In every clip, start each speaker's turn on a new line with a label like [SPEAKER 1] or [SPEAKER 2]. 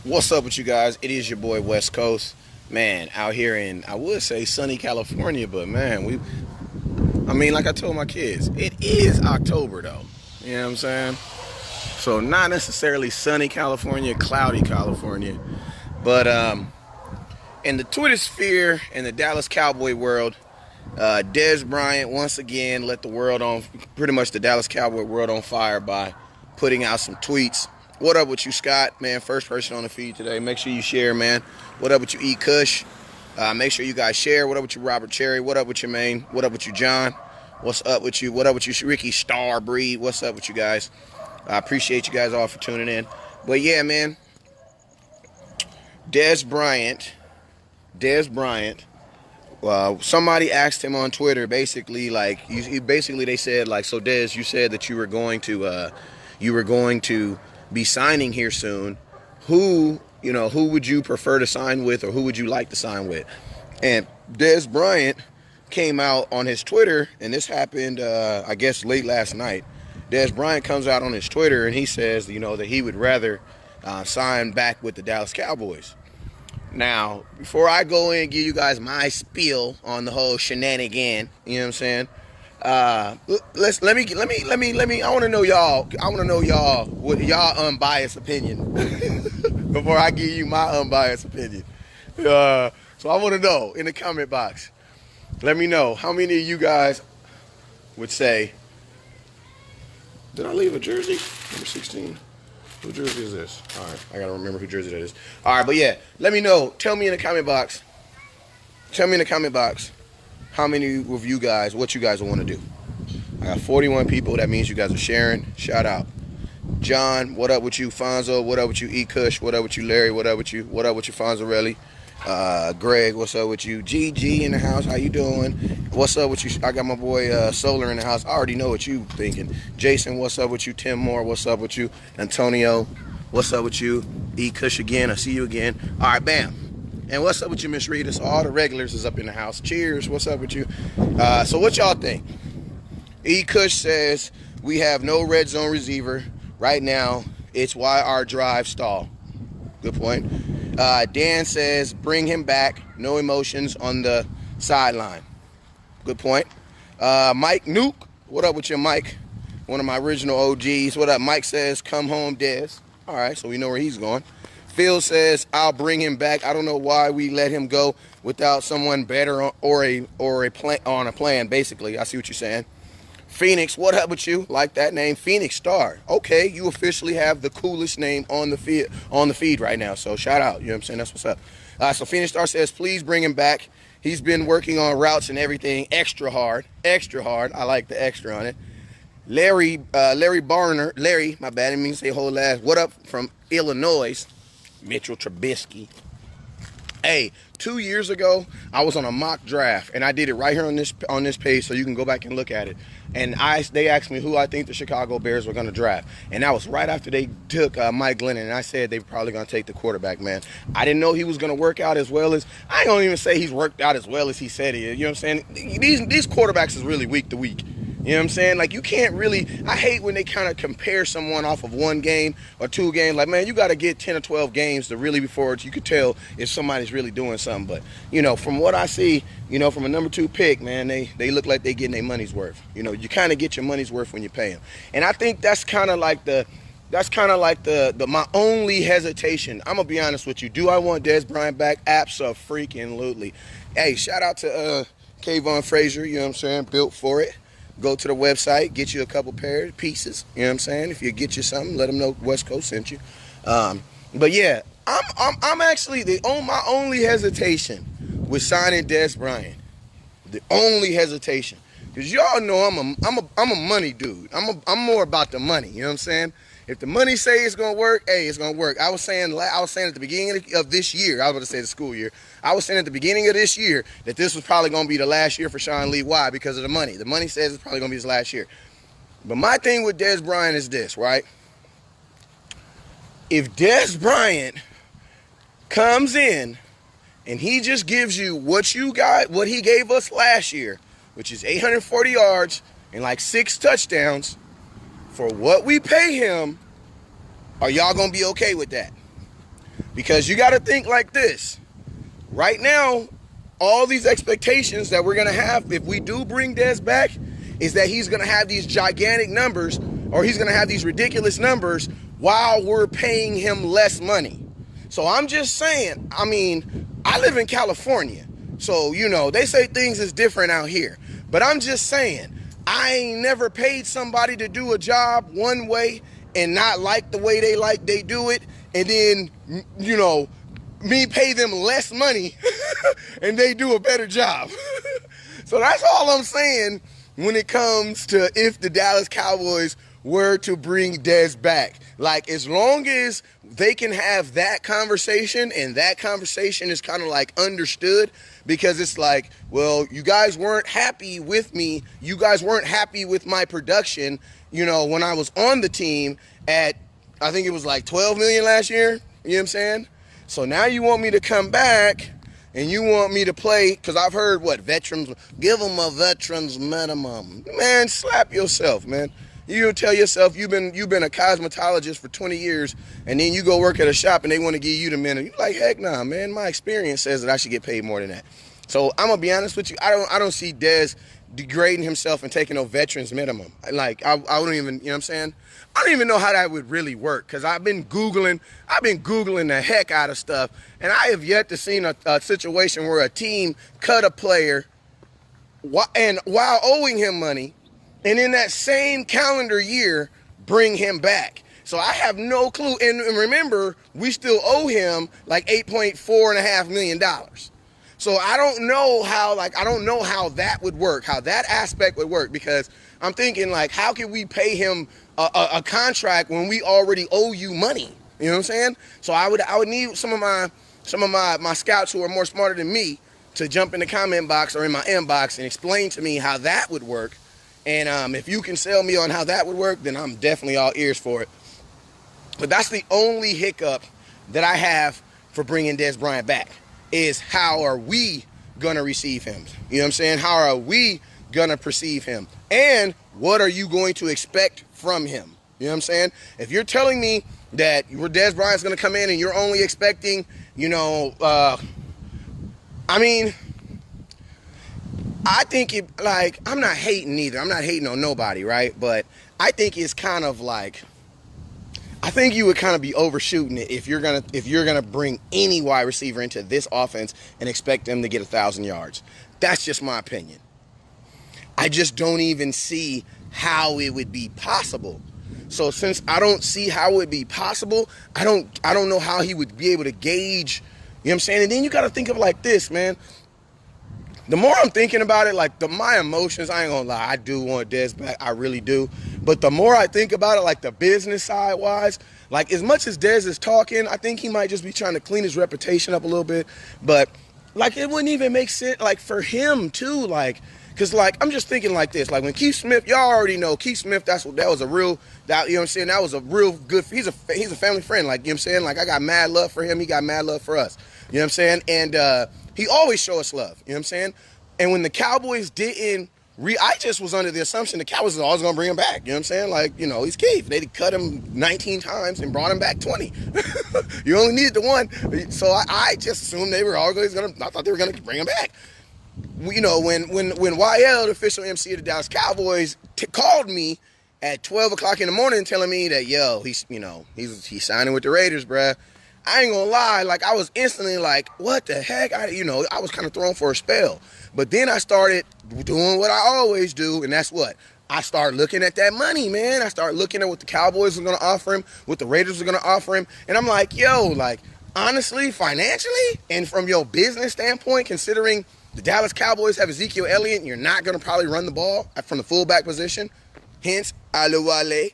[SPEAKER 1] What's up with you guys? It is your boy West Coast. Man, out here in, I would say sunny California, but man, like I told my kids, it is October though. You know what I'm saying? So not necessarily sunny California, cloudy California. But in the Twitter sphere, in the Dallas Cowboy world, Dez Bryant once again let the world on, pretty much the Dallas Cowboy world on fire by putting out some tweets. What up with you, Scott? Man, first person on the feed today. Make sure you share, man. What up with you, E. Kush? Make sure you guys share. What up with you, Robert Cherry? What up with you, Maine? What up with you, John? What's up with you? What up with you, Ricky Starbreed? What's up with you guys? I appreciate you guys all for tuning in. But yeah, man, Dez Bryant. Somebody asked him on Twitter, basically, like, they said, like, so Dez, you said that you were going to be signing here soon. Who would you prefer to sign with, or who would you like to sign with? And Dez Bryant came out on his Twitter, and this happened, I guess, late last night. Dez Bryant comes out on his Twitter, and he says, that he would rather sign back with the Dallas Cowboys. Now, before I go in and give you guys my spiel on the whole shenanigan, you know what I'm saying? I want to know y'all what y'all unbiased opinion before I give you my unbiased opinion. So I want to know in the comment box. Let me know how many of you guys would say, did I leave a jersey? Number 16. Who jersey is this? All right, I got to remember who jersey that is. All right, but yeah, let me know. Tell me in the comment box. How many of you guys, what you guys want to do. I got 41 people. That means you guys are sharing. Shout out. John, what up with you? Fonzo, what up with you? E. Kush, what up with you? Larry, what up with you? What up with you, Fonzarelli? Greg, what's up with you? GG in the house, how you doing? What's up with you? I got my boy Solar in the house. I already know what you thinking. Jason, what's up with you? Tim Moore, what's up with you? Antonio, what's up with you? E. Kush again, I see you again. All right, bam. And what's up with you, Miss Rita? So all the regulars is up in the house. Cheers, what's up with you? So what y'all think? E. Kush says, we have no red zone receiver. Right now, it's why our drive stall. Good point. Dan says, bring him back. No emotions on the sideline. Good point. Mike Nuke. What up with you, Mike? One of my original OGs. What up? Mike says, come home, Dez. All right, so we know where he's going. Phil says, I'll bring him back. I don't know why we let him go without someone better on a plan, basically. I see what you're saying. Phoenix, what up with you? Like that name, Phoenix Star. Okay, you officially have the coolest name on the feed right now. So shout out. You know what I'm saying? That's what's up. So Phoenix Star says, please bring him back. He's been working on routes and everything extra hard. Extra hard. I like the extra on it. Larry Barner. Larry, my bad. I didn't mean to say whole last. What up from Illinois? Mitchell Trubisky. Hey, 2 years ago, I was on a mock draft, and I did it right here on this page, so you can go back and look at it. And they asked me who I think the Chicago Bears were going to draft, and that was right after they took Mike Glennon, and I said they were probably going to take the quarterback, man. I didn't know he was going to work out as well as, I ain't going to even say he's worked out as well as he said he is. You know what I'm saying? These quarterbacks is really week to week. You know what I'm saying? Like, you can't really, I hate when they kind of compare someone off of one game or two games. Like, man, you got to get 10 or 12 games to really, before you could tell if somebody's really doing something. But, from what I see, from a number 2 pick, man, they look like they getting their money's worth. You kind of get your money's worth when you pay them. And I think that's kind of like my only hesitation. I'm going to be honest with you. Do I want Dez Bryant back? Abso-freaking-lutely. Hey, shout out to Kayvon Frazier, you know what I'm saying? Built for it. Go to the website, get you a couple pair of pieces. You know what I'm saying? If you get you something, let them know West Coast sent you. But yeah, I'm actually my only hesitation with signing Dez Bryant. The only hesitation, because y'all know I'm a money dude. I'm more about the money. You know what I'm saying? If the money say it's gonna work, hey, it's gonna work. I was saying at the beginning of this year, I was about to say the school year. I was saying at the beginning of this year that this was probably gonna be the last year for Sean Lee. Why? Because of the money. The money says it's probably gonna be his last year. But my thing with Dez Bryant is this, right? If Dez Bryant comes in and he just gives you what he gave us last year, which is 840 yards and like 6 touchdowns, for what we pay him, are y'all going to be okay with that? Because you got to think like this. Right now, all these expectations that we're going to have if we do bring Dez back is that he's going to have these gigantic numbers, or he's going to have these ridiculous numbers while we're paying him less money. So I'm just saying, I mean, I live in California. So, you know, they say things is different out here. But I'm just saying, I ain't never paid somebody to do a job one way and not like the way they do it. And then, you know, me pay them less money and they do a better job. So that's all I'm saying when it comes to if the Dallas Cowboys were to bring Dez back. Like, as long as they can have that conversation, and that conversation is kind of like understood, because it's like, well, you guys weren't happy with me. You guys weren't happy with my production, you know, when I was on the team at, I think it was like 12 million last year. You know what I'm saying? So now you want me to come back and you want me to play, because I've heard, what, veterans, give them a veterans minimum. Man, slap yourself, man. You tell yourself you've been a cosmetologist for 20 years, and then you go work at a shop and they want to give you the minimum. You're like, heck nah, man. My experience says that I should get paid more than that. So I'm gonna be honest with you. I don't see Dez degrading himself and taking no veterans minimum. Like, I don't even, you know what I'm saying? I don't even know how that would really work, because I've been Googling the heck out of stuff, and I have yet to see a situation where a team cut a player while owing him money, and in that same calendar year, bring him back. So I have no clue. And remember, we still owe him like $8.45 million. So I don't know how that would work, how that aspect would work, because I'm thinking, like, how can we pay him a contract when we already owe you money? You know what I'm saying? So I would need some of my scouts who are more smarter than me to jump in the comment box or in my inbox and explain to me how that would work. And if you can sell me on how that would work, then I'm definitely all ears for it. But that's the only hiccup that I have for bringing Dez Bryant back, is how are we going to receive him? You know what I'm saying? How are we going to perceive him? And what are you going to expect from him? You know what I'm saying? If you're telling me that Dez Bryant's going to come in and you're only expecting, you know, I mean, I think it, like, I'm not hating either. I'm not hating on nobody, right? But I think it's kind of like, I think you would kind of be overshooting it if you're gonna bring any wide receiver into this offense and expect them to get 1,000 yards. That's just my opinion. I just don't even see how it would be possible. So since I don't see how it would be possible, I don't know how he would be able to gauge. You know what I'm saying? And then you got to think of it like this, man. The more I'm thinking about it, like, my emotions, I ain't gonna lie, I do want Dez back, I really do. But the more I think about it, like, the business side wise, like, as much as Dez is talking, I think he might just be trying to clean his reputation up a little bit. But, like, it wouldn't even make sense, like, for him too, like, because, like, I'm just thinking like this, like, when Keith Smith, y'all already know Keith Smith, that was a real, you know what I'm saying, that was a real good, he's a family friend, like, you know what I'm saying, like, I got mad love for him, he got mad love for us, you know what I'm saying, and he always show us love, you know what I'm saying, and when the Cowboys didn't, I just was under the assumption the Cowboys was always going to bring him back, you know what I'm saying, like, you know, he's Keith, they cut him 19 times and brought him back 20, you only needed the one, so I just assumed they were always going to, I thought they were going to bring him back. You know, when YL, the official MC of the Dallas Cowboys, called me at 12 o'clock in the morning telling me that, yo, he's signing with the Raiders, bruh. I ain't gonna lie, like, I was instantly like, what the heck? I was kind of thrown for a spell. But then I started doing what I always do, and that's what? I started looking at that money, man. I started looking at what the Cowboys were gonna offer him, what the Raiders were gonna offer him, and I'm like, yo, like, honestly, financially, and from your business standpoint, considering the Dallas Cowboys have Ezekiel Elliott, and you're not going to probably run the ball from the fullback position, hence Aluwale.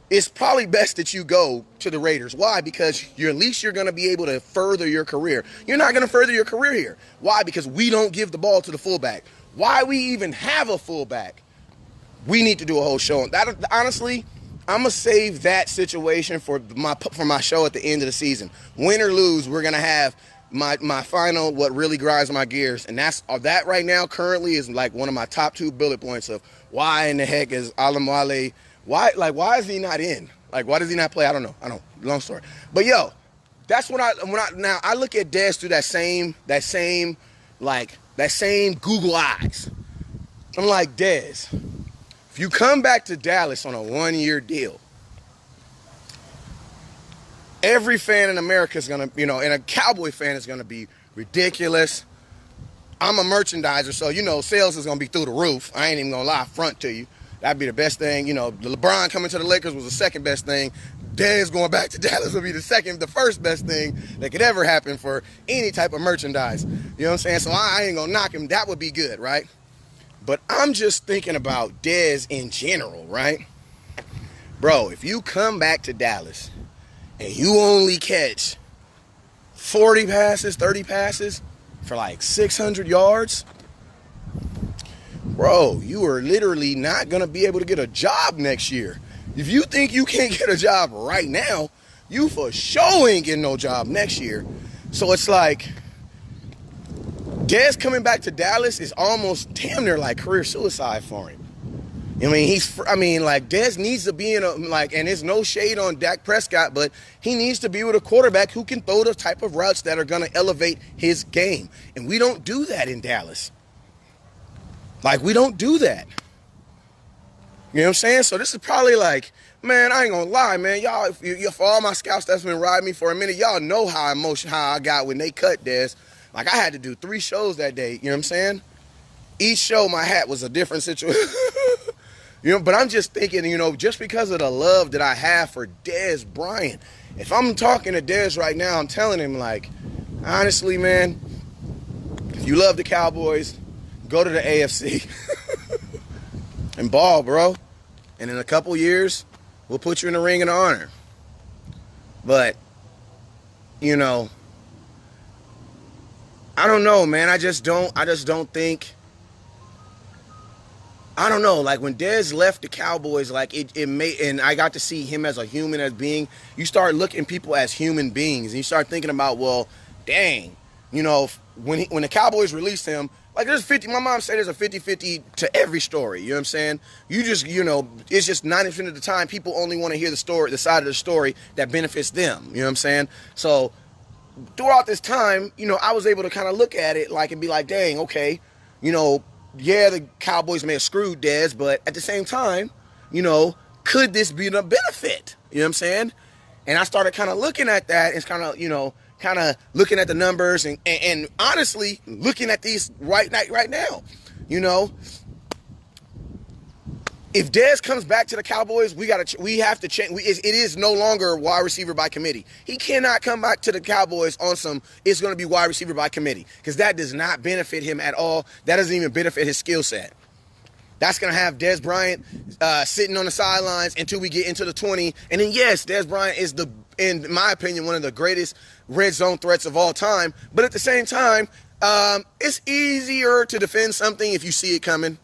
[SPEAKER 1] It's probably best that you go to the Raiders. Why? Because at least you're going to be able to further your career. You're not going to further your career here. Why? Because we don't give the ball to the fullback. Why we even have a fullback? We need to do a whole show on that. Honestly, I'm going to save that situation for my show at the end of the season. Win or lose, we're going to have my final, what really grinds my gears, and that right now currently is like one of my top 2 bullet points of why in the heck is Alamwale, why is he not in? Like, why does he not play? I don't know. Long story. But yo, that's when I look at Dez through that same Google eyes. I'm like, Dez, if you come back to Dallas on a 1-year deal, every fan in America is gonna, and a Cowboy fan is gonna be ridiculous. I'm a merchandiser, so sales is gonna be through the roof. I ain't even gonna lie front to you. That'd be the best thing. The LeBron coming to the Lakers was the second best thing. Dez going back to Dallas would be the first best thing that could ever happen for any type of merchandise. You know what I'm saying? So I ain't gonna knock him. That would be good, right? But I'm just thinking about Dez in general, right? Bro, if you come back to Dallas and you only catch 40 passes, 30 passes for like 600 yards, bro, you are literally not going to be able to get a job next year. If you think you can't get a job right now, you for sure ain't getting no job next year. So it's like, Dez coming back to Dallas is almost damn near like career suicide for him. Dez needs to be and there's no shade on Dak Prescott, but he needs to be with a quarterback who can throw the type of routes that are going to elevate his game. And we don't do that in Dallas. We don't do that. You know what I'm saying? So this is probably man, I ain't gonna lie, man. Y'all, for all my scouts that's been riding me for a minute, y'all know how I got when they cut Dez. I had to do 3 shows that day. You know what I'm saying? Each show, my hat was a different situation. But I'm just thinking, just because of the love that I have for Dez Bryant, if I'm talking to Dez right now, I'm telling him, honestly, man, if you love the Cowboys, go to the AFC and ball, bro. And in a couple years, we'll put you in the Ring of Honor. But, I don't know, man. I just don't think. I don't know. When Dez left the Cowboys, it made, and I got to see him as a human, as being. You start looking people as human beings, and you start thinking about, well, dang, when the Cowboys released him, there's 50. My mom said there's a 50-50 to every story. You know what I'm saying? You just, it's just 90% of the time people only want to hear the side of the story that benefits them. You know what I'm saying? So throughout this time, I was able to kind of look at it and be like, dang, okay, yeah, the Cowboys may have screwed Dez, but at the same time, could this be a benefit? You know what I'm saying? And I started kind of looking at that and kind of looking at the numbers and honestly looking at these right now. If Dez comes back to the Cowboys, we have to change. It is no longer wide receiver by committee. He cannot come back to the Cowboys on it's going to be wide receiver by committee, because that does not benefit him at all. That doesn't even benefit his skill set. That's going to have Dez Bryant sitting on the sidelines until we get into the 20. And then, yes, Dez Bryant is, in my opinion, one of the greatest red zone threats of all time. But at the same time, it's easier to defend something if you see it coming,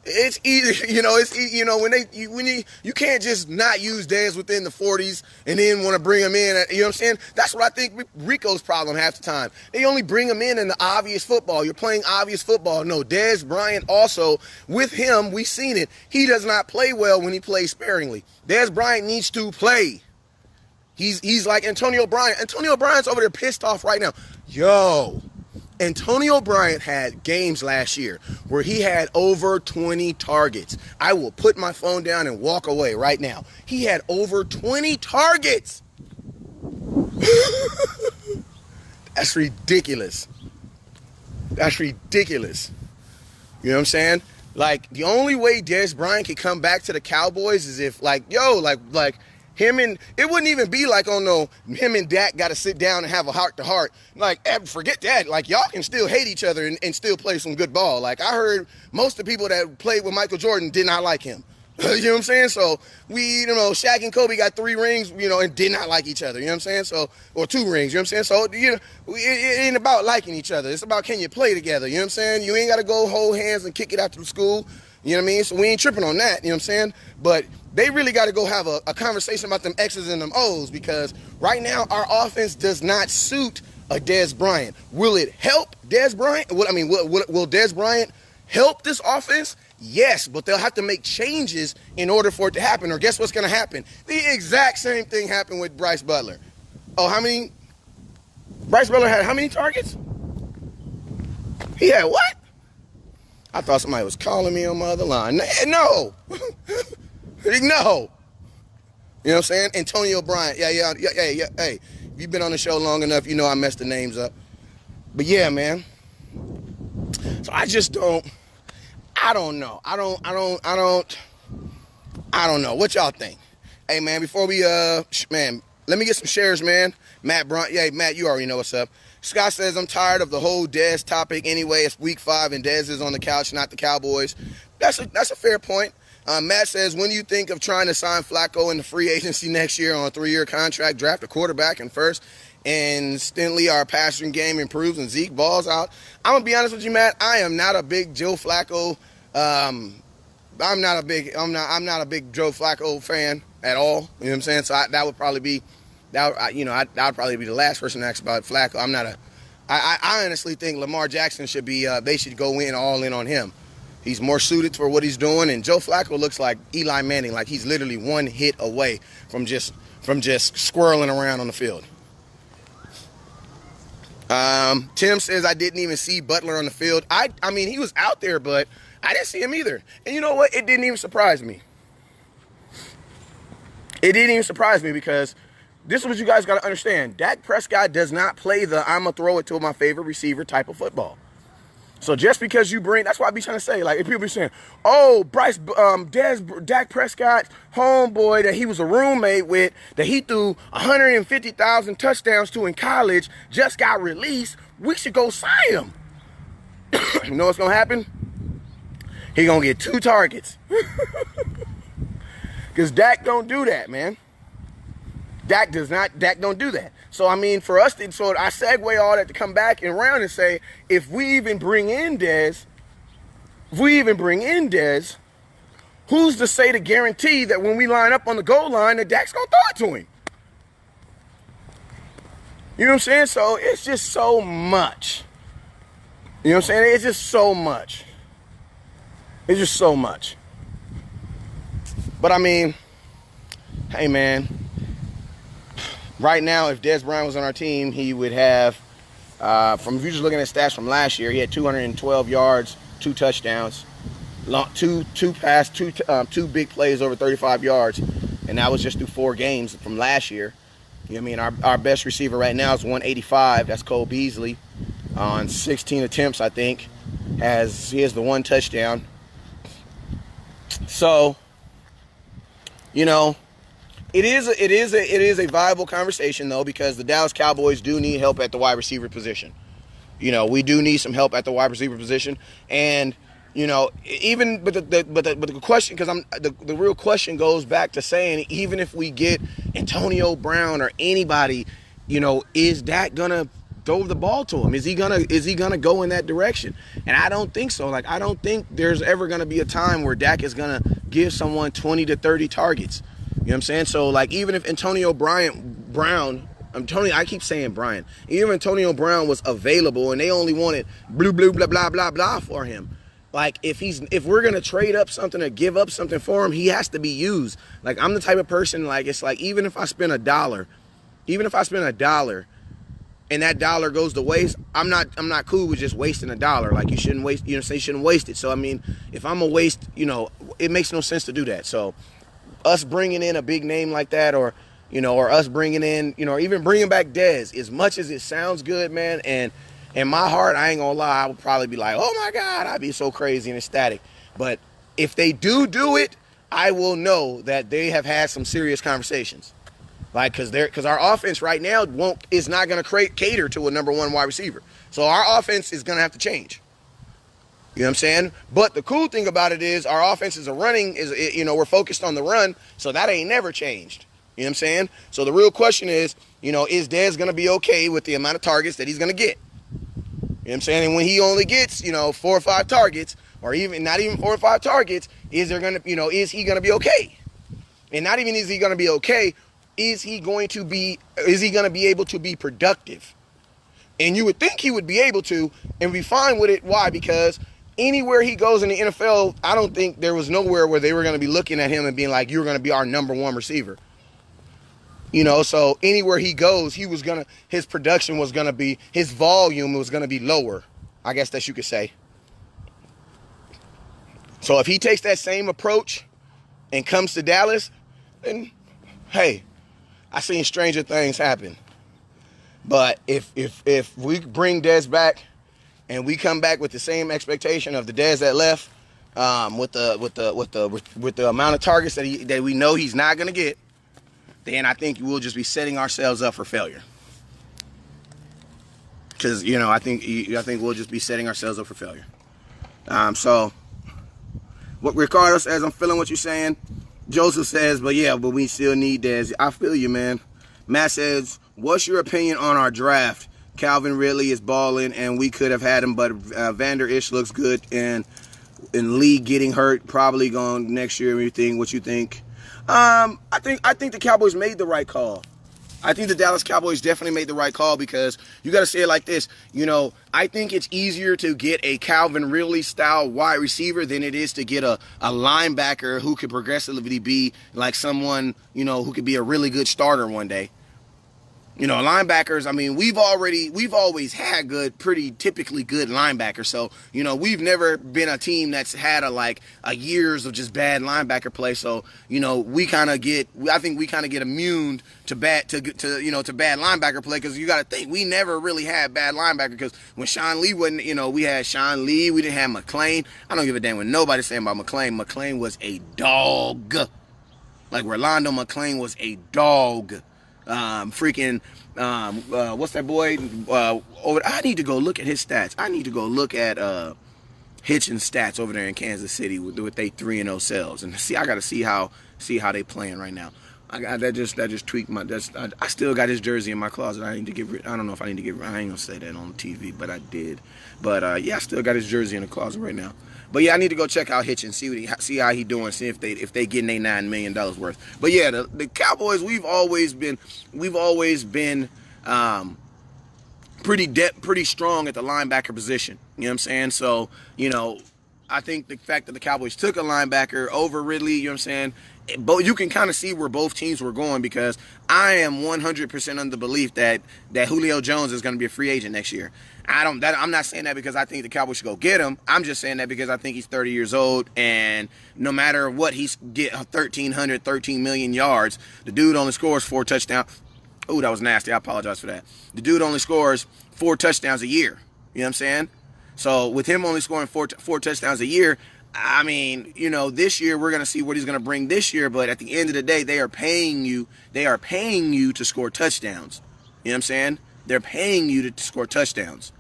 [SPEAKER 1] It's easy, when you can't just not use Dez within the 40s and then want to bring him in. You know what I'm saying? That's what I think Rico's problem half the time. They only bring him in the obvious football. You're playing obvious football. No, Dez Bryant also, with him, we've seen it. He does not play well when he plays sparingly. Dez Bryant needs to play. He's like Antonio Bryant. Antonio Bryant's over there pissed off right now. Yo. Antonio Bryant had games last year where he had over 20 targets. I will put my phone down and walk away right now. He had over 20 targets. That's ridiculous. That's ridiculous. You know what I'm saying? The only way Dez Bryant could come back to the Cowboys is if, him and, it wouldn't even be him and Dak got to sit down and have a heart-to-heart. Forget that. Y'all can still hate each other and still play some good ball. I heard most of the people that played with Michael Jordan did not like him. You know what I'm saying? So Shaq and Kobe got 3 rings, and did not like each other. You know what I'm saying? So, or 2 rings, you know what I'm saying? So, it ain't about liking each other. It's about, can you play together? You know what I'm saying? You ain't got to go hold hands and kick it after the school. You know what I mean? So we ain't tripping on that, you know what I'm saying? But they really got to go have a conversation about them X's and them O's, because right now our offense does not suit a Dez Bryant. Will it help Dez Bryant? Will Dez Bryant help this offense? Yes, but they'll have to make changes in order for it to happen. Or guess what's going to happen? The exact same thing happened with Bryce Butler. Oh, Bryce Butler had how many targets? He had what? I thought somebody was calling me on my other line. No. No. You know what I'm saying? Antonio Bryant. Yeah. Hey, if you've been on the show long enough, you know I messed the names up. But yeah, man. So I just don't. I don't know. I don't know. What y'all think? Hey, man, before we, man, let me get some shares, man. Matt Brunt. Yeah, Matt, you already know what's up. Scott says, I'm tired of the whole Dez topic anyway. It's week 5 and Dez is on the couch, not the Cowboys. That's a fair point. Matt says, when do you think of trying to sign Flacco in the free agency next year on a 3-year contract, draft a quarterback in first, and instantly our passing game improves and Zeke balls out? I'm going to be honest with you, Matt. I am not a big Joe Flacco. I'm not a big Joe Flacco fan at all. You know what I'm saying? So that would probably be the last person to ask about Flacco. I honestly think Lamar Jackson should be, they should go all in on him. He's more suited for what he's doing, and Joe Flacco looks like Eli Manning, like he's literally one hit away from just squirreling around on the field. Tim says, I didn't even see Butler on the field. I mean, he was out there, but I didn't see him either. And you know what? It didn't even surprise me. It didn't even surprise me because this is what you guys got to understand. Dak Prescott does not play the I'm going to throw it to my favorite receiver type of football. So just because you bring, that's why I be trying to say, like, if people be saying, oh, Dak Prescott, homeboy that he was a roommate with, that he threw 150,000 touchdowns to in college, just got released, we should go sign him. You know what's going to happen? He going to get 2 targets. Because Dak don't do that, man. Dak don't do that. So, I mean, for us, so I segue all that to come back and around and say, if we even bring in Dez, who's to say to guarantee that when we line up on the goal line that Dak's going to throw it to him? You know what I'm saying? So, it's just so much. You know what I'm saying? It's just so much. It's just so much. But, I mean, hey, man. Right now, if Dez Bryant was on our team, he would have, if you're just looking at stats from last year, he had 212 yards, 2 touchdowns, two big plays over 35 yards, and that was just through 4 games from last year. You know what I mean? Our best receiver right now is 185. That's Cole Beasley. On 16 attempts, I think, he has the 1 touchdown. So, you know, It is a viable conversation, though, because the Dallas Cowboys do need help at the wide receiver position. You know, we do need some help at the wide receiver position, and you know, but the question, because the real question goes back to saying, even if we get Antonio Brown or anybody, you know, is Dak gonna throw the ball to him? Is he gonna go in that direction? And I don't think so. Like, I don't think there's ever gonna be a time where Dak is gonna give someone 20 to 30 targets. You know what I'm saying? So, like, even if I keep saying Brian. Even if Antonio Brown was available and they only wanted blah, blah, blah for him. Like, if we're going to trade up something or give up something for him, he has to be used. Like, I'm the type of person, like, it's like, even if I spend $1 and that dollar goes to waste, I'm not cool with just wasting $1. Like, you shouldn't waste, you shouldn't waste it. So, I mean, if I'm going to waste, you know, it makes no sense to do that. So, us bringing in a big name like that, or us bringing in, you know, or even bringing back Dez, as much as it sounds good, man, and in my heart, I ain't gonna lie, I would probably be like, oh my God, I'd be so crazy and ecstatic. But if they do it, I will know that they have had some serious conversations. Like, because our offense right now is not gonna cater to a number 1 wide receiver. So our offense is gonna have to change. You know what I'm saying? But the cool thing about it is our offense we're focused on the run, so that ain't never changed. You know what I'm saying? So the real question is, you know, is Dez going to be okay with the amount of targets that he's going to get? You know what I'm saying? And when he only gets, 4 or 5 targets, or even not even 4 or 5 targets, is he going to be okay? And not even is he going to be okay, is he going to be able to be productive? And you would think he would be able to and be fine with it. Why? Because anywhere he goes in the NFL, I don't think there was nowhere where they were going to be looking at him and being like, you're going to be our number one receiver. So anywhere he goes, his production was going to be, his volume was going to be lower. I guess that you could say. So if he takes that same approach and comes to Dallas, then, hey, I've seen stranger things happen. But if we bring Dez back and we come back with the same expectation of the Dez that left, with the amount of targets that we know he's not going to get, then I think we'll just be setting ourselves up for failure. Because I think we'll just be setting ourselves up for failure. So, regardless, as I'm feeling what you're saying, Joseph says, but we still need Dez. I feel you, man. Matt says, what's your opinion on our draft? Calvin Ridley is balling, and we could have had him, but Vander Ish looks good, and Lee getting hurt, probably going next year. What you think? I think the Cowboys made the right call. I think the Dallas Cowboys definitely made the right call because you got to say it like this. I think it's easier to get a Calvin Ridley style wide receiver than it is to get a linebacker who could progressively be like someone, who could be a really good starter one day. Linebackers, I mean, we've always had pretty typically good linebackers. So, we've never been a team that's had a years of just bad linebacker play. So, I think we kind of get immune to bad linebacker play because you got to think we never really had bad linebacker because when Sean Lee wasn't, we had Sean Lee, we didn't have McClain. I don't give a damn what nobody's saying about McClain. McClain was a dog. Like Rolando McClain was a dog. What's that boy? I need to go look at his stats. I need to go look at Hitchens' stats over there in Kansas City with they 3-0 selves and see. I got to see how they playing right now. That just tweaked my. I still got his jersey in my closet. I need to get rid. I don't know if I need to get rid. I ain't gonna say that on TV, but I did. But I still got his jersey in the closet right now. But I need to go check out Hitchens, see how he doing, see if they getting their $9 million worth. But the Cowboys, we've always been pretty strong at the linebacker position. You know what I'm saying? So I think the fact that the Cowboys took a linebacker over Ridley, you know what I'm saying? But you can kind of see where both teams were going because I am 100% under the belief that Julio Jones is going to be a free agent next year. I'm not saying that because I think the Cowboys should go get him. I'm just saying that because I think he's 30 years old, and no matter what he's get 13 million yards, the dude only scores 4 touchdowns. Oh, that was nasty. I apologize for that. The dude only scores 4 touchdowns a year. You know what I'm saying? So with him only scoring four touchdowns a year, I mean, this year we're going to see what he's going to bring this year, but at the end of the day, they are paying you to score touchdowns. You know what I'm saying? They're paying you to score touchdowns.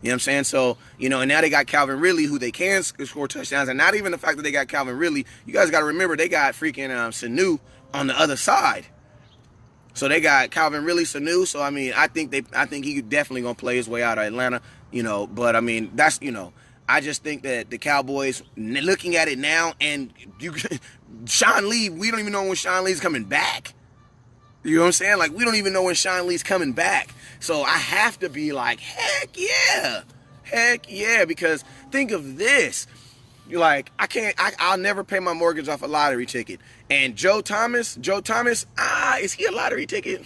[SPEAKER 1] You know what I'm saying? So, and now they got Calvin Ridley, who they can score touchdowns, and not even the fact that they got Calvin Ridley. You guys got to remember, they got freaking Sanu on the other side. So they got Calvin Ridley, Sanu. So, I mean, I think he definitely going to play his way out of Atlanta, but I mean, that's, I just think that the Cowboys, looking at it now, and Sean Lee, we don't even know when Sean Lee's coming back. You know what I'm saying? Like, we don't even know when Sean Lee's coming back. So I have to be like, heck yeah, because think of this. I'll never pay my mortgage off a lottery ticket. And Joe Thomas, is he a lottery ticket?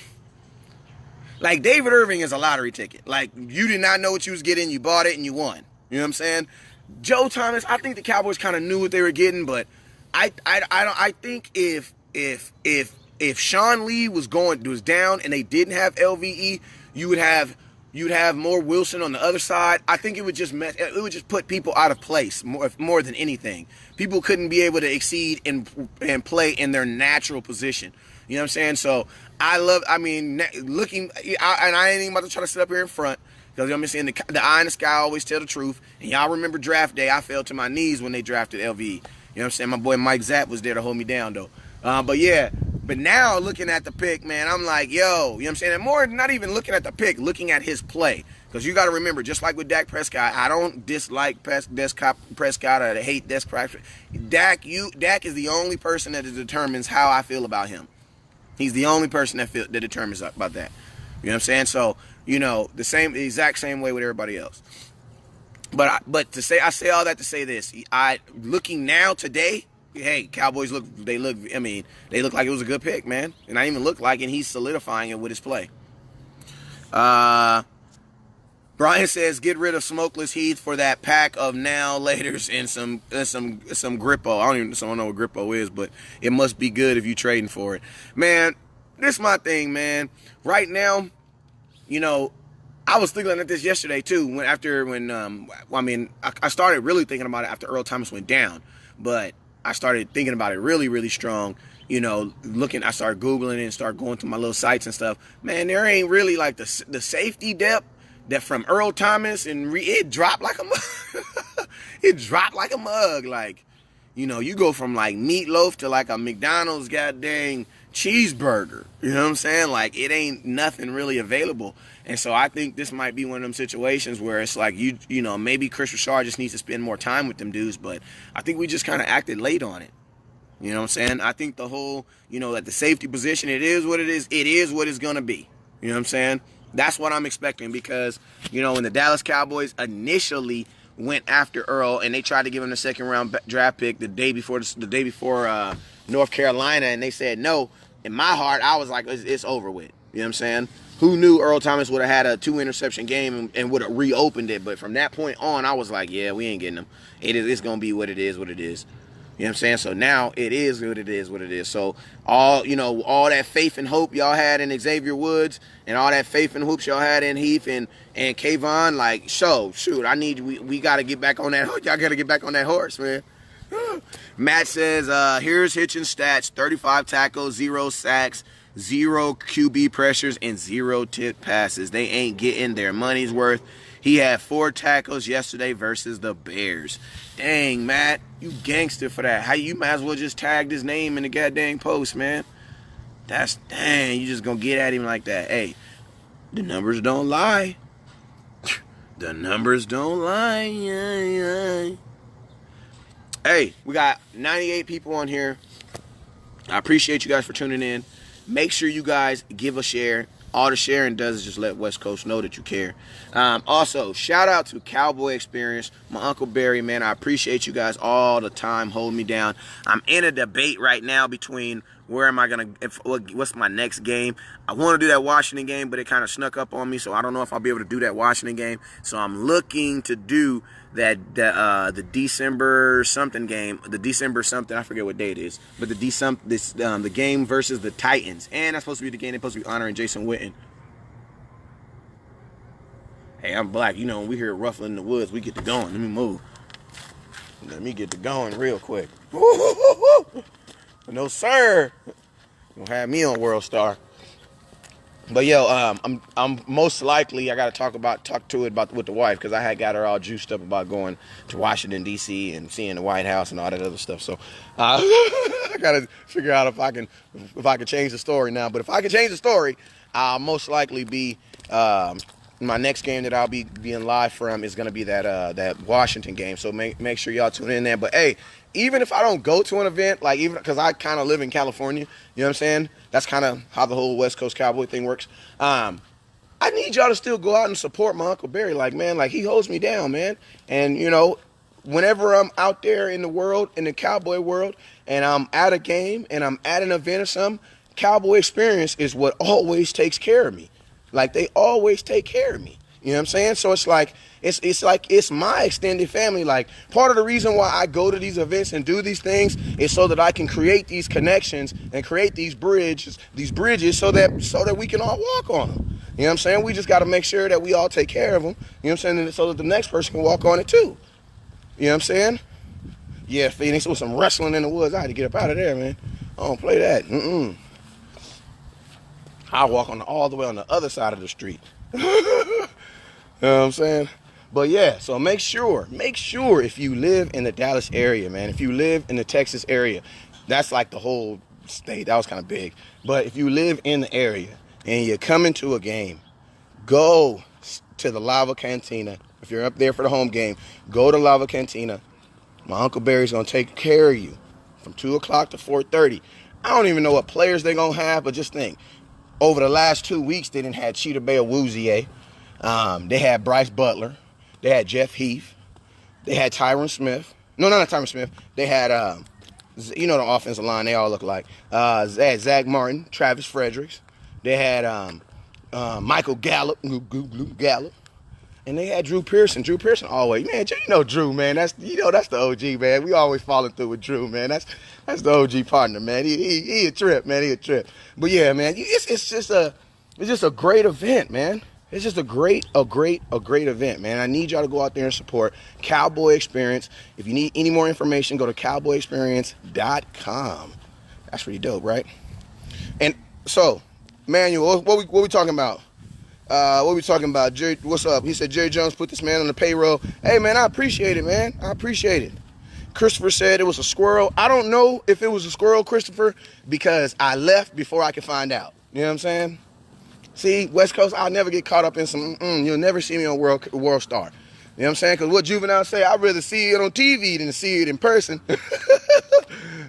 [SPEAKER 1] Like, David Irving is a lottery ticket. Like, you did not know what you was getting, you bought it, and you won. You know what I'm saying? Joe Thomas, I think the Cowboys kind of knew what they were getting, but I think if Sean Lee was down and they didn't have LVE, you'd have more Wilson on the other side. I think it would just put people out of place more than anything. People couldn't be able to exceed and play in their natural position. You know what I'm saying? So I ain't even about to try to sit up here in front. Because I'm saying the eye in the sky always tell the truth. And y'all remember draft day, I fell to my knees when they drafted LVE. You know what I'm saying? My boy Mike Zapp was there to hold me down, though. But now looking at the pick, man, I'm like, yo, you know what I'm saying? And more, not even looking at the pick, looking at his play. Because you got to remember, just like with Dak Prescott, I don't dislike Prescott or hate Dak Prescott. Dak is the only person that determines how I feel about him. He's the only person that determines about that. You know what I'm saying? So, the exact same way with everybody else. But to say, I say all that to say this. Looking now today, hey, Cowboys look like it was a good pick, man. And I even look like, and he's solidifying it with his play. Brian says, get rid of Smokeless Heath for that pack of now laters and some Grippo. I don't know what Grippo is, but it must be good if you trading for it. Man, this is my thing, man. Right now, I was thinking about this yesterday too. I started really thinking about it after Earl Thomas went down, but I started thinking about it really, really strong. I started Googling it and started going through my little sites and stuff. Man, there ain't really like the safety depth that from Earl Thomas, and it dropped like a mug. It dropped like a mug. Like, you go from like meatloaf to like a McDonald's goddamn cheeseburger. You know what I'm saying? Like, it ain't nothing really available. And so I think this might be one of them situations where it's like, maybe Chris Richard just needs to spend more time with them dudes, but I think we just kind of acted late on it. You know what I'm saying? I think the whole, at the safety position, it is what it is. It is what it's going to be. You know what I'm saying? That's what I'm expecting because, when the Dallas Cowboys initially went after Earl and they tried to give him the second round draft pick the day before North Carolina, and they said no. In my heart, I was like, it's over with. You know what I'm saying? Who knew Earl Thomas would have had a 2-interception game and would have reopened it? But from that point on, I was like, yeah, we ain't getting him. It's going to be what it is, what it is. You know what I'm saying? So now it is what it is, what it is. So all that faith and hope y'all had in Xavier Woods and all that faith and hoops y'all had in Heath and Kayvon, like, we got to get back on that. Y'all got to get back on that horse, man. Matt says, here's Hitchens' stats: 35 tackles, 0 sacks, 0 QB pressures, and 0 tip passes. They ain't getting their money's worth. He had 4 tackles yesterday versus the Bears. Dang, Matt, you gangster for that. You might as well just tag his name in the goddamn post, man. You just gonna get at him like that. Hey, the numbers don't lie. The numbers don't lie. Yeah. Hey, we got 98 people on here. I appreciate you guys for tuning in. Make sure you guys give a share. All the sharing does is just let West Coast know that you care. Also, shout out to Cowboy Experience, my Uncle Barry, man. I appreciate you guys all the time holding me down. I'm in a debate right now between what's my next game. I want to do that Washington game, but it kind of snuck up on me, so I don't know if I'll be able to do that Washington game. So I'm looking to do the December something game, the December something, I forget what day it is, but the game versus the Titans, and that's supposed to be the game they're supposed to be honoring Jason Witten. Hey, I'm black, when we hear ruffling in the woods, we get to going. Let me move. Let me get to going real quick. No sir, don't have me on World Star. But I'm most likely I gotta talk to it about with the wife, because I had got her all juiced up about going to Washington D.C. and seeing the White House and all that other stuff. So I gotta figure out if I can change the story now. But if I can change the story, I'll most likely be my next game that I'll be being live from is gonna be that Washington game. So make sure y'all tune in there. But hey, even if I don't go to an event, like even because I kind of live in California, you know what I'm saying? That's kind of how the whole West Coast Cowboy thing works. I need y'all to still go out and support my Uncle Barry. Like, man, like he holds me down, man. And, whenever I'm out there in the world, in the Cowboy world, and I'm at a game and I'm at an event or something, Cowboy Experience is what always takes care of me. Like, they always take care of me. You know what I'm saying? So it's like it's my extended family. Like, part of the reason why I go to these events and do these things is so that I can create these connections and create these bridges so that we can all walk on them. You know what I'm saying? We just got to make sure that we all take care of them. You know what I'm saying? So that the next person can walk on it too. You know what I'm saying? Yeah, Phoenix, with some wrestling in the woods. I had to get up out of there, man. I don't play that. I walk all the way on the other side of the street. You know what I'm saying? But yeah, so make sure if you live in the Dallas area, man, if you live in the Texas area, that's like the whole state. That was kind of big. But if you live in the area and you're coming to a game, go to the Lava Cantina. If you're up there for the home game, go to Lava Cantina. My Uncle Barry's going to take care of you from 2 o'clock to 4:30. I don't even know what players they're going to have, but just think. Over the last 2 weeks, they didn't have Cheetah Bay Awuzie. They had Bryce Butler. They had Jeff Heath. They had Tyron Smith. No, not Tyron Smith. They had, you know, the offensive line. They all look like. They had Zach Martin, Travis Fredericks. They had Michael Gallup. Gallup. And they had Drew Pearson. Drew Pearson always, man, you know Drew, man. That's the OG, man. We always falling through with Drew, man. That's the OG partner, man. He a trip, man. He a trip. But yeah, man, it's just a great event, man. It's just a great event, man. I need y'all to go out there and support Cowboy Experience. If you need any more information, go to cowboyexperience.com. That's pretty dope, right? And so, Manuel, what we talking about? What we talking about? Jerry, what's up? He said Jerry Jones put this man on the payroll. Hey, man, I appreciate it, man. I appreciate it. Christopher said it was a squirrel. I don't know if it was a squirrel, Christopher, because I left before I could find out. You know what I'm saying? See, West Coast, I'll never get caught up in some, you'll never see me on World Star. You know what I'm saying? Because what Juvenile say, I'd rather see it on TV than to see it in person.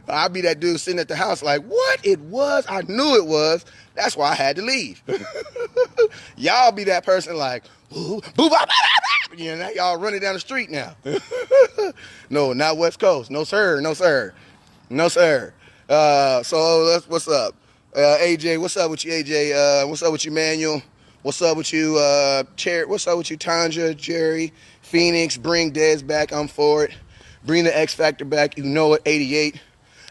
[SPEAKER 1] I'll be that dude sitting at the house like, what? It was? I knew it was. That's why I had to leave. Y'all be that person like, ooh, boo, bah, bah, bah, bah. You know, y'all running down the street now. No, not West Coast. No, sir. No, sir. No, sir. So what's up? AJ, what's up with you, AJ? What's up with you, Manuel? What's up with you, Cherry? What's up with you, Tanja, Jerry, Phoenix? Bring Dez back. I'm for it. Bring the X Factor back. You know it, 88.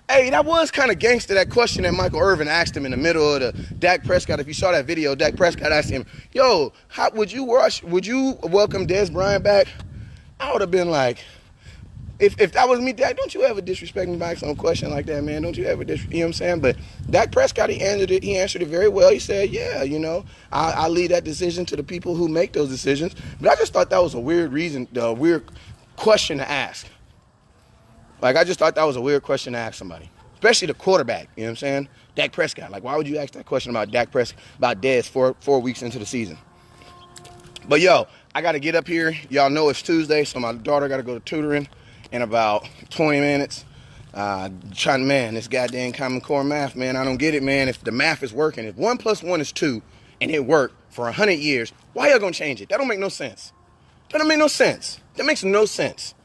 [SPEAKER 1] Hey, that was kind of gangster, that question that Michael Irvin asked him in the middle of the Dak Prescott. If you saw that video, Dak Prescott asked him, yo, how would you welcome Dez Bryant back? I would have been like, if that was me, Dak, don't you ever disrespect me back on a question like that, man. Don't you ever you know what I'm saying? But Dak Prescott, he answered it very well. He said, yeah, you know, I leave that decision to the people who make those decisions. But I just thought that was a weird question to ask. Like, I just thought that was a weird question to ask somebody, especially the quarterback, you know what I'm saying? Dak Prescott. Like, why would you ask that question about Dak Prescott, about Dez 4 weeks into the season? But, yo, I got to get up here. Y'all know it's Tuesday, so my daughter got to go to tutoring in about 20 minutes. Man, this goddamn Common Core math, man, I don't get it, man. If the math is working, if 1 + 1 is 2 and it worked for 100 years, why y'all going to change it? That don't make no sense. That don't make no sense. That makes no sense.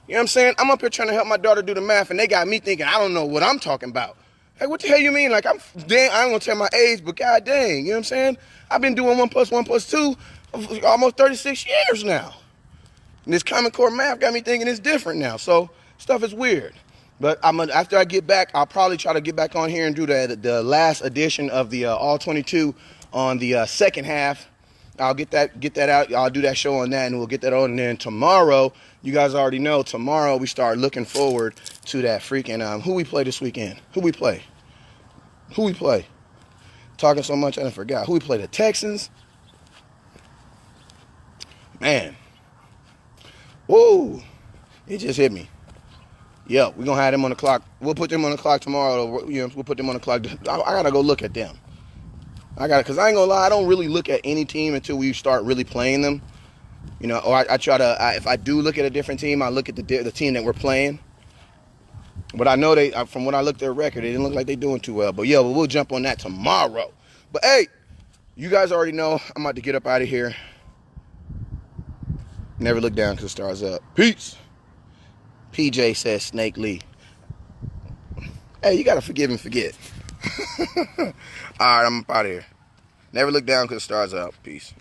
[SPEAKER 1] You know what I'm saying? I'm up here trying to help my daughter do the math, and they got me thinking I don't know what I'm talking about. Hey, what the hell you mean? Like, I ain't going to tell my age, but god dang, you know what I'm saying? I've been doing 1 + 1 + 2 almost 36 years now. And this Common Core math got me thinking it's different now. So, stuff is weird. But after I get back, I'll probably try to get back on here and do the last edition of the All 22 on the second half. I'll get that out. I'll do that show on that, and we'll get that on. And then tomorrow, you guys already know, tomorrow we start looking forward to that freaking, who we play this weekend? Who we play? Talking so much, I done forgot. Who we play? The Texans? Man. Whoa. It just hit me. Yeah, we're going to have them on the clock. We'll put them on the clock tomorrow. You know, we'll put them on the clock. I got to go look at them. Because I ain't going to lie, I don't really look at any team until we start really playing them. You know, or I try to, if I do look at a different team, I look at the team that we're playing. But I know from when I looked at their record, it didn't look like they're doing too well. But yeah, we'll jump on that tomorrow. But hey, you guys already know I'm about to get up out of here. Never look down because the stars up. Peace. PJ says Snake Lee. Hey, you got to forgive and forget. All right, I'm up out of here. Never look down because the stars are up. Peace.